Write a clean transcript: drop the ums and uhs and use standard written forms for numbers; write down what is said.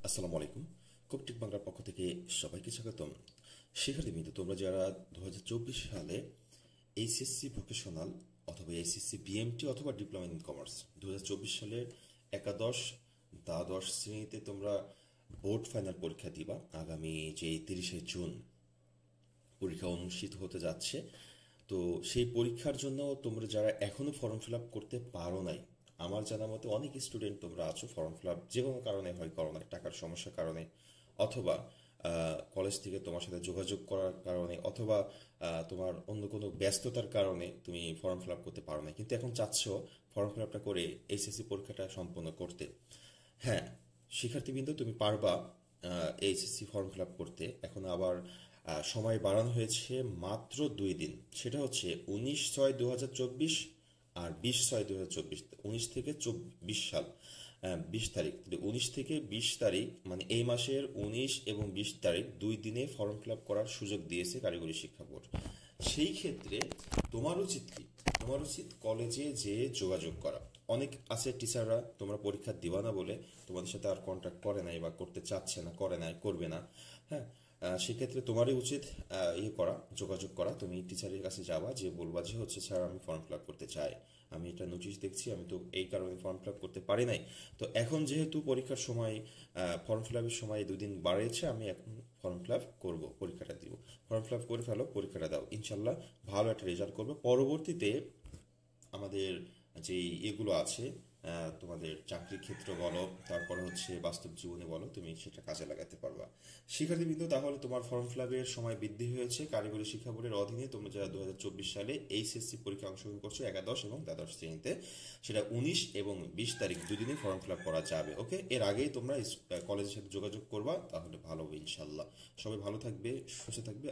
আসসালামু আলাইকুম। কপটিক বাংলার পক্ষ থেকে সবাইকে স্বাগতম। শিক্ষার্থীবৃন্দ, তোমরা যারা 2024 সালে এইচএসসি ভোকেশনাল অথবা এইচএসসি বিএমটি অথবা ডিপ্লোমা ইন কমার্স 2024 সালের একাদশ দ্বাদশ শ্রেণীতে তোমরা বোর্ড ফাইনাল পরীক্ষা দিবা। আগামী যে 30শে জুন পরীক্ষা অনুষ্ঠিত হতে যাচ্ছে। তো সেই পরীক্ষার জন্য তোমরা যারা এখনো ফর্ম ফিল আপ করতে পারো নাই, আমার জানা মতে অনেক স্টুডেন্ট তোমরা আছো ফর্ম ফিল আপ যে কোনো কারণে হয় করো না, টাকার সমস্যার কারণে অথবা কলেজ থেকে তোমার সাথে যোগাযোগ করার কারণে অথবা তোমার অন্য কোনো ব্যস্ততার কারণে তুমি ফর্ম ফিল আপ করতে পারো না, কিন্তু এখন চাচ্ছ ফর্ম ফিল আপটা করে এইচএসসি পরীক্ষাটা সম্পন্ন করতে। হ্যাঁ শিক্ষার্থীবৃন্দ, তুমি পারবা এইচএসসি ফর্ম ফিল আপ করতে। এখন আবার সময় বাড়ানো হয়েছে মাত্র 2 দিন। সেটা হচ্ছে 19/6/2024 আর 20/6/2024, 19 থেকে 20 সাল 20 তারিখ। 19 থেকে 20 তারিখ মানে এই মাসের 19 এবং 20 তারিখ 2 দিনে ফর্ম ফিল আপ করার সুযোগ দিয়েছে কারিগরি শিক্ষা বোর্ড। সেই ক্ষেত্রে তোমার উচিত কি? তোমার উচিত কলেজে যে যোগাযোগ করা। অনেক আছে টিচাররা তোমরা পরীক্ষা দিবা না বলে তোমাদের সাথে আর কন্ট্যাক্ট করে নাই বা করতে চাচ্ছে না, করে নাই, করবে না। হ্যাঁ, সেক্ষেত্রে তোমারই উচিত যোগাযোগ করা। তুমি টিচারের কাছে যাবা, যে বলবা যে হচ্ছে স্যার আমি ফর্ম ফিল আপ করতে চাই, আমি এটা নোটিশ দেখছি, আমি তো এই কারণে ফর্ম ফিল আপ করতে পারি নাই। তো এখন যেহেতু পরীক্ষার সময় ফর্ম ফিল আপের সময় 2 দিন বাড়িয়েছে, আমি এখন ফর্ম ফিল আপ করবো, পরীক্ষাটা দিব। ফর্ম ফিল আপ করে ফেলো, পরীক্ষাটা দাও, ইনশাল্লাহ ভালো একটা রেজাল্ট করবে। পরবর্তীতে আমাদের যে এগুলো আছে, তোমাদের চাকরির ক্ষেত্র বলো, তারপরে হচ্ছে বাস্তব জীবনে বলো, তুমি সেটা কাজে লাগাতে পারবা। শিক্ষার্থীবৃন্দ, তাহলে তোমার ফর্ম ফিল আপের সময় বৃদ্ধি হয়েছে কারিগরি শিক্ষা বোর্ডের অধীনে। তোমরা যারা 2024 সালে এইচএসসি পরীক্ষা অংশগ্রহণ করছো একাদশ এবং দ্বাদশ শ্রেণীতে, সেটা 19 এবং 20 তারিখ 2 দিনে ফর্ম ফিল আপ করা যাবে। ওকে, এর আগেই তোমরা কলেজের সাথে যোগাযোগ করবা, তাহলে ভালো হবে ইনশাল্লাহ। সবাই ভালো থাকবে, সুস্থ থাকবে।